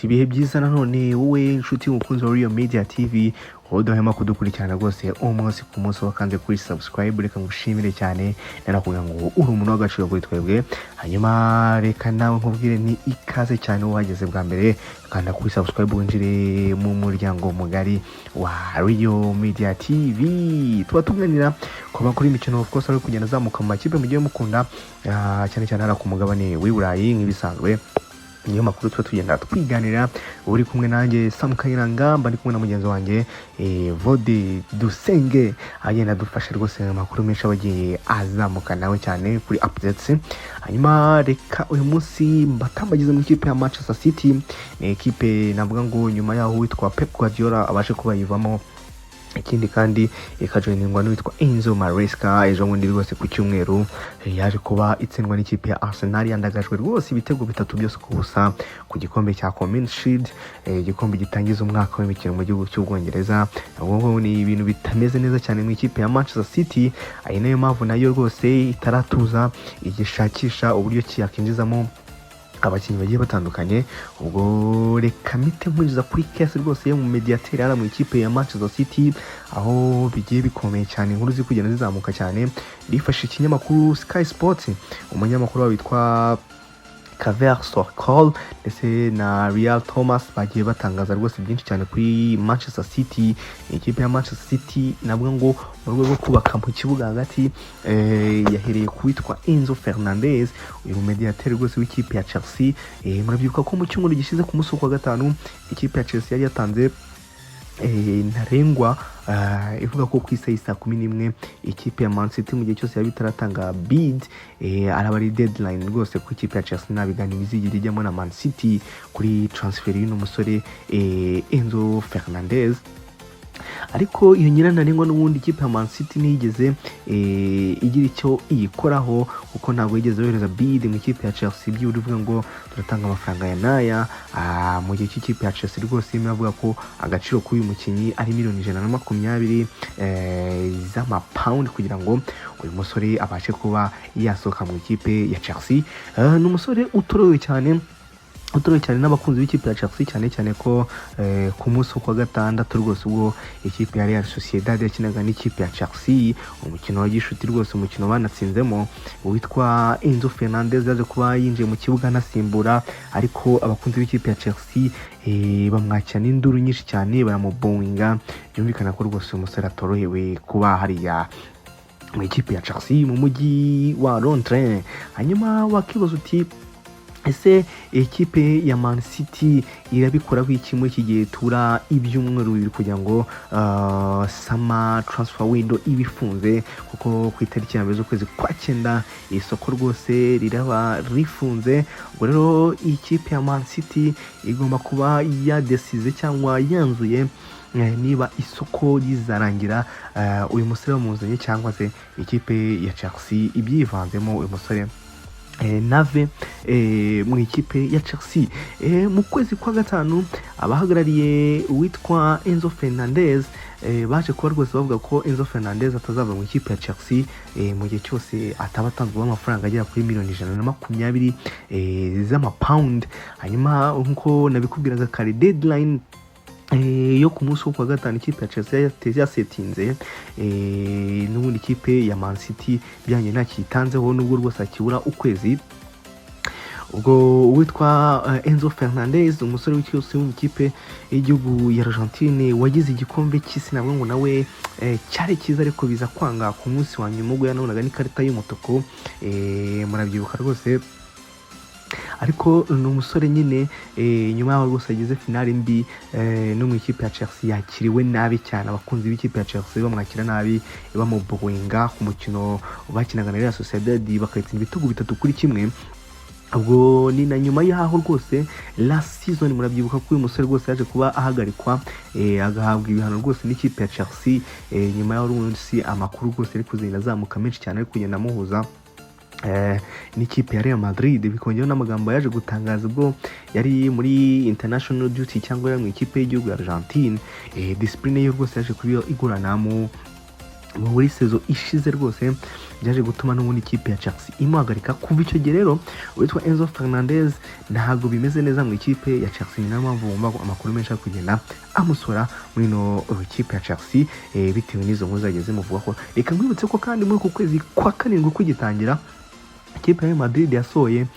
ibihe byiza nanone wowe inshuti umukunzi wa Real Media TV udahema kudukurikirana rwose umunsi ku munsi wakanze kuri subscribe. Reka ngushimire cyane narakubwira ngo uri umuntu w'agaciro kuri twebwe. Hanyuma reka nawe nkubwire ni ikaze cyane wageze bwa mbere kanda kuri subscribe winjire mu muryango mugari wa Real Media TV. Tuba tuganira ku makuru y'imikino of course ari kugenda zamuka mu makipe mugiye mukunda cyane cyane ara ku mugabane w'i Burayi nk'ibisanzwe. Niyo makuru tuba tugenda twiganira uri kumwe nanjye Sam Kayiranga, mba ndi kumwe na mugenzi wanjye Vode Dusenge agenda dufasha rwose amakuru menshi abagiye azamuka nawe cyane kuri updates. Hanyuma reka uyu munsi mbatambagize mu ikipe ya Manchester City, ni ikipe navuga ngo nyuma yaho witwa Pep Guardiola abashe kuba yivamo, ikindi kandi ikajoiningwa n'uwitwa Enzo ejo bundi rwose ku cyumweru yaje kuba itsindwa n'ikipe ya Arsenal, yandagajwe rwose ibitego 3 byose ku busa ku gikombe cya Community Shield, igikombe gitangiza umwaka w'imikino mu gihugu cy'Ubwongereza. Ahubwo ni ibintu bitameze neza cyane mu ikipe ya Manchester City, ari nayo mpamvu nayo rwose itaratuza igishakisha uburyo yakinjizamo abakinnyi bagiye batandukanye. Ubwo reka mite mpuriza kuri case rwose yo mu mediateur ara mu ikipe ya Manchester City, aho bigiye bikomeye cyane, inkuru ziri kugenda zizamuka cyane. Rifashe ikinyamakuru Sky Sports, umunyamakuru witwa Kaver Sorkol ndetse na Real Thomas bagiye batangaza rwose byinshi cyane kuri Manchester City. Ikipe ya Manchester City nabwo ngo mu rwego rwo kubaka mu kibuga hagati yahereye kuwitwa Enzo Fernandez, uyu mediateur rwose w'ikipe ya Chelsea. Murabyibuka ko mu cyumweru gishize ku munsi wa gatanu ikipe ya Chelsea yari yatanze ntarengwa ivuga ko ku isaha saa 11 ikipe ya Man City mu gihe cyose yaba itaratanga bid araba ari deadline rwose ku ikipe ya Chelsea nabiganira bizigira ijyamo na Man City kuri transfer y'uno musore Enzo Fernandez. Ariko iyo nyirananengwa n'ubundi ikipe ya Man City nigeze igira icyo iyikoraho, kuko ntabwo yigeze yohereza bid mu ikipe ya Chelsea by'uri uvuga ngo turatanga amafaranga ya naya. Mu gihe cy'ikipe ya Chelsea rwose iravuga ko agaciro k'uyu mukinnyi ari $120 z'amapound kugira ngo uyu musore abashe kuba yasohoka mu ikipe ya Chelsea. Ni umusore utorowe cyane n'abakunzi b'ikipe ya Chelsea, cyane ko ku munsi wa gatandatu rwose ubwo ikipe ya Real Sociedad yakinaga n'ikipe ya Chelsea, umukino wa gishuti rwose, umukino banatsinzemo, witwa Enzo Fernandez yaje kuba yinjiye mu kibuga anasimbura, ariko abakunzi b'ikipe ya Chelsea bamwakira n'induru nyinshi cyane baramubowinga. Byumvikana ko rwose umusore atorohewe kuba hariya mu ikipe ya Chelsea mu mujyi wa Londres. Hanyuma wakibaza uti ese ikipe ya Man City irabikora iki muri iki gihe tura ibyumweru bibiri kugira ngo summer transfer window ibifunze, kuko ku itariki ya mbere z'ukwezi kwa 9 isoko rwose riraba rifunze. Ubwo rero ikipe ya Man City igomba kuba yadesize cyangwa yanzuye niba isoko rizarangira uyu musore bamuzanye cyangwa se ikipe ya Chelsea ibyivanzemo uyu musore nave mu ikipe ya Chelsea. Mu kwezi kwa gatanu abahagarariye witwa Enzo Fernandez baje kuba rwose bavuga ko Enzo Fernandez atazava mu ikipe ya Chelsea mu gihe cyose ataba atanzwe amafaranga agera kuri $120 z'amapound. Hanyuma nkuko nabikubwiraga kare, deadline yo ku munsi wa gatanu ikipe ya Chelsea yasetinze n'ubundi ikipe ya Man City byanye ntakitanzeho nubwo rwose akibura ukwezi. Ubwo witwa Enzo Fernandez, umusore w'icyose w'ikipe y'igihugu ya Argentine wagize igikombe cy'isi, nabwo ngo nawe cyari cyiza ariko biza kwanga ku munsi wa nyuma ubwo yanabonaga n'ikarita y'umutuku, murabyibuka rwose. Ariko ni umusore nyine nyuma yaho rwose yagize finale mbi no mu ikipe ya Chelsea yakiriwe nabi cyane, abakunzi b'ikipe ya Chelsea bamwakira nabi bamubowinga ku mukino bakinaga na Real Sociedad bakayitsinda ibitego 3-1. Ubwo ni na nyuma yaho rwose last season murabyibuka ko uyu musore rwose yaje kuba ahagarikwa agahabwa ibihano rwose n'ikipe ya Chelsea. Nyuma yaho rwose amakuru rwose ari kuzenda azamuka menshi cyane ari kugenda amuhuza n'ikipe ya Real Madrid, bikongeraho n'amagambo yaje gutangaza ubwo yari muri international duty cyangwa yari mu ikipe y'igihugu ya Argentine. Discipline yo rwose yaje kuba iguranamo muri sezo ishize rwose byaje gutuma n'ubundi ikipe ya Chelsea imuhagarika. Kuva icyo gihe rero witwa Enzo Fernandez ntabwo bimeze neza mu ikipe ya Chelsea, ni nayo mpamvu wumva amakuru menshi ari kugenda amusora muri no ikipe ya Chelsea bitewe n'izo nkuru zagiye zimuvuga ko. Reka nkwibutse ko kandi muri uku kwezi kwa karindwi kugitangira ikipe ya Madrid yasohoye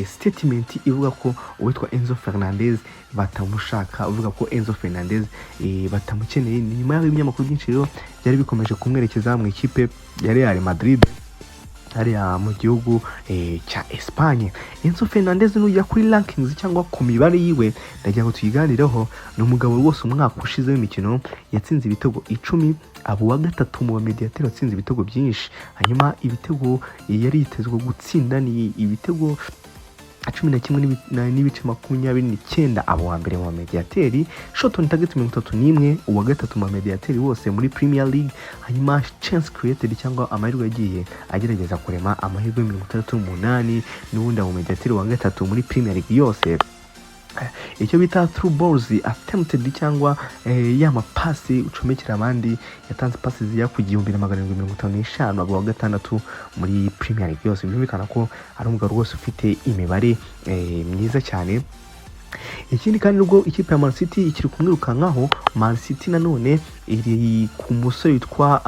statement ivuga ko uwitwa Enzo Fernandez batamushaka, uvuga ko Enzo Fernandez batamukeneye. Nyuma y'aho ibinyamakuru byinshi rero byari bikomeje kumwerekeza mu ikipe ya Real Madrid hariya mu gihugu cya Espagne. Enzo Fernandez nujya kuri rankings cyangwa ku mibare yiwe ndagira ngo tuyiganireho. Ni umugabo rwose umwaka ushize w'imikino yatsinze ibitego 10, abo wa gatatu mu mediateur watsinze ibitego byinshi. Hanyuma ibitego yari yitezwe gutsinda ni ibitego 11 n'ibice 29, abo wa mbere mu mediateur, shot on target 31, uwa gatatu mu mediateur wose muri Premier League. Hanyuma chance created cyangwa amahirwe yagiye agerageza kurema amahirwe 38, n'ubundi mu mediateur wa gatatu muri Premier League yose. Icyo bita through balls attempted cyangwa y'amapasi ucomekera abandi, yatanze passes zijya ku 1755, abo wa gatandatu muri Premier League yose. Byumvikana ko ari umugabo rwose ufite imibare myiza cyane. Ikindi kandi nubwo ikipe ya Man City ikiri kumwirukankaho, Man City nanone iri ku musore witwa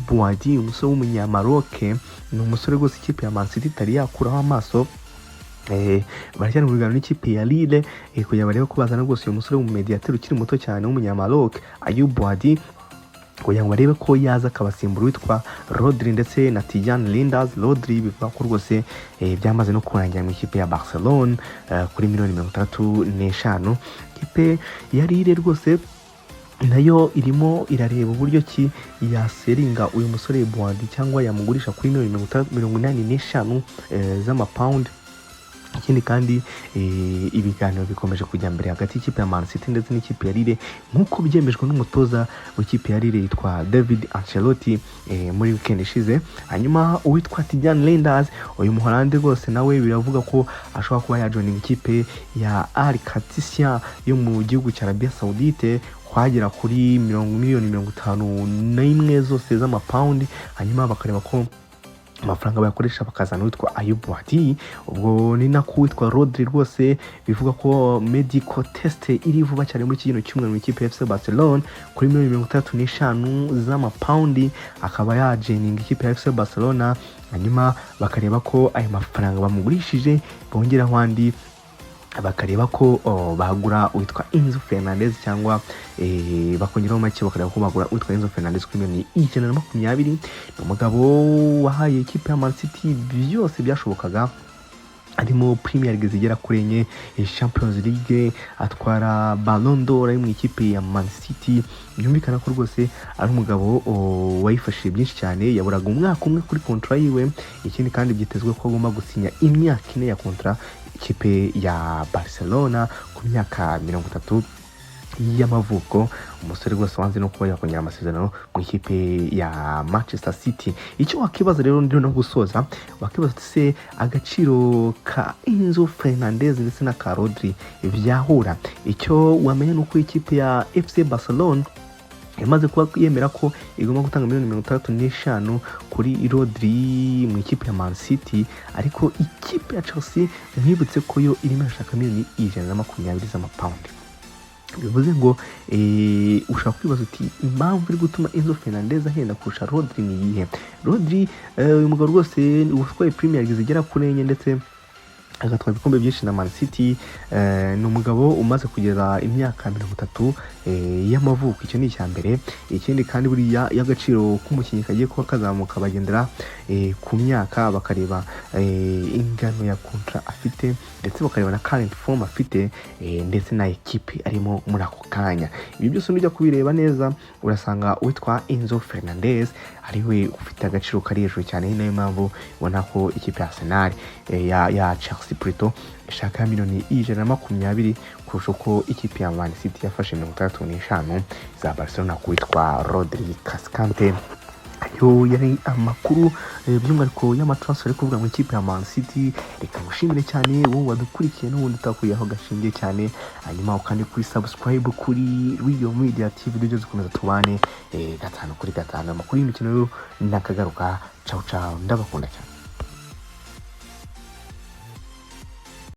Bouadi, umusore w'umunyamaroc. Ni umusore rwose ikipe ya Man City itari yakuraho amaso. Baracyari mu biganiro n'ikipe ya Lille kugira barebe ko bazana rwose uyu musore w'umumediateur ukiri muto cyane w'umunyamaroc Bouadi, kugira ngo barebe ko yaza akabasimbura witwa Rodri ndetse na Fernandez. Rodri bivuga ko rwose byamaze no kurangira mu ikipe ya Barcelona kuri $65 ikipe ya Lille rwose nayo irimo irareba uburyo ki yaseringa uyu musore Bouadi cyangwa yamugurisha kuri $85 z'amapound. Ikindi kandi ibiganiro bikomeje kujya mbere hagati y'ikipe ya Man City ndetse n'ikipe ya Lille nk'uko byemejwe n'umutoza w'ikipe ya Lille yitwa David Ancelotti muri weekend ishize. Hanyuma uwitwa Fernandez, uyu muholande rwose nawe biravuga ko ashobora kuba yajoininga ikipe ya Al Qadsiya yo mu gihugu cya Arabia Saudite kwagera kuri $51 zose z'amapound. Hanyuma bakareba ko amafaranga bayakoresha bakazana witwa Bouadi. Ubwo ni nako witwa Rodri rwose bivuga ko medical test iri vuba cyane muri kino cyumweru mu ikipe ya FC Barcelona kuri $35 z'amapound, akaba yajeninga ikipe ya FC Barcelona. Hanyuma bakareba ko ayo mafaranga bamugurishije bongeraho andi, bakareba ko bagura witwa Enzo Fernandez cyangwa bakongeraho make bakareba ko bagura witwa Enzo Fernandez kuri $120. Ni umugabo wahaye ikipe ya Man City byose byashobokaga, arimo Premier League zigera kuri 4, Champions League, atwara Ballon d'Or mu ikipe ya Man City. Byumvikana ko rwose ari umugabo wayifashije byinshi cyane, yaburaga umwaka umwe kuri contrat yiwe. Ikindi kandi byitezwe ko agomba gusinya imyaka 4 ya contrat ikipe ya Barcelona ku myaka 30 y'amavuko. Umusore rwose wanze no kuba yakongera amasezerano mu ikipe ya Manchester City. Icyo wakibaza rero ndi no gusoza, wakibaza se agaciro ka Enzo Fernandez ndetse na ka Rodri byahura. Icyo wamenya nuko ikipe ya FC Barcelona yamaze kuba yemera ko igomba gutanga $65 kuri Rodri mu ikipe ya Man City, ariko ikipe ya Chelsea mwibutse ko yo irimo irashaka $120 z'amapound. Bivuze ngo ushaka kwibaza uti impamvu iri gutuma Enzo Fernandez ahenda kurusha Rodri ni iyihe? Rodri uyu mugabo rwose utwaye Premier League zigera kuri 4 ndetse agatwara ibikombe byinshi na Man City. Ni umugabo umaze kugeza imyaka 30 y'amavuko. Icyo ni icyambere. Ikindi kandi buriya y'agaciro k'umukinnyi kagiye kuba kazamuka bagendera ku myaka, bakareba ingano ya contrat afite ndetse bakareba na current form afite ndetse na equipe arimo muri ako kanya. Ibi byose nujya kubireba neza urasanga witwa Enzo Fernandez ariwe ufite agaciro kari hejuru cyane. Ni nayo mpamvu ubona ko ikipe ya Arsenal ya Chelsea Prito ishaka $120 kurusha uko ikipe ya Man City yafashe $65 za Barcelona kwitwa Rodri Cascante. yo yari amakuru by'umwihariko y'amatransfer ari kuvuga mu ikipe ya Man City. Reka ngushimire cyane wowe wadukurikiye n'ubundi utakuyeho gashingiye cyane, hanyuma ukandi kuri subscribe kuri Rio Media TV video zikomeza tubane 5 kuri 5. Amakuru y'imikino nakagaruka. Ciao ciao, ndabakunda cyane.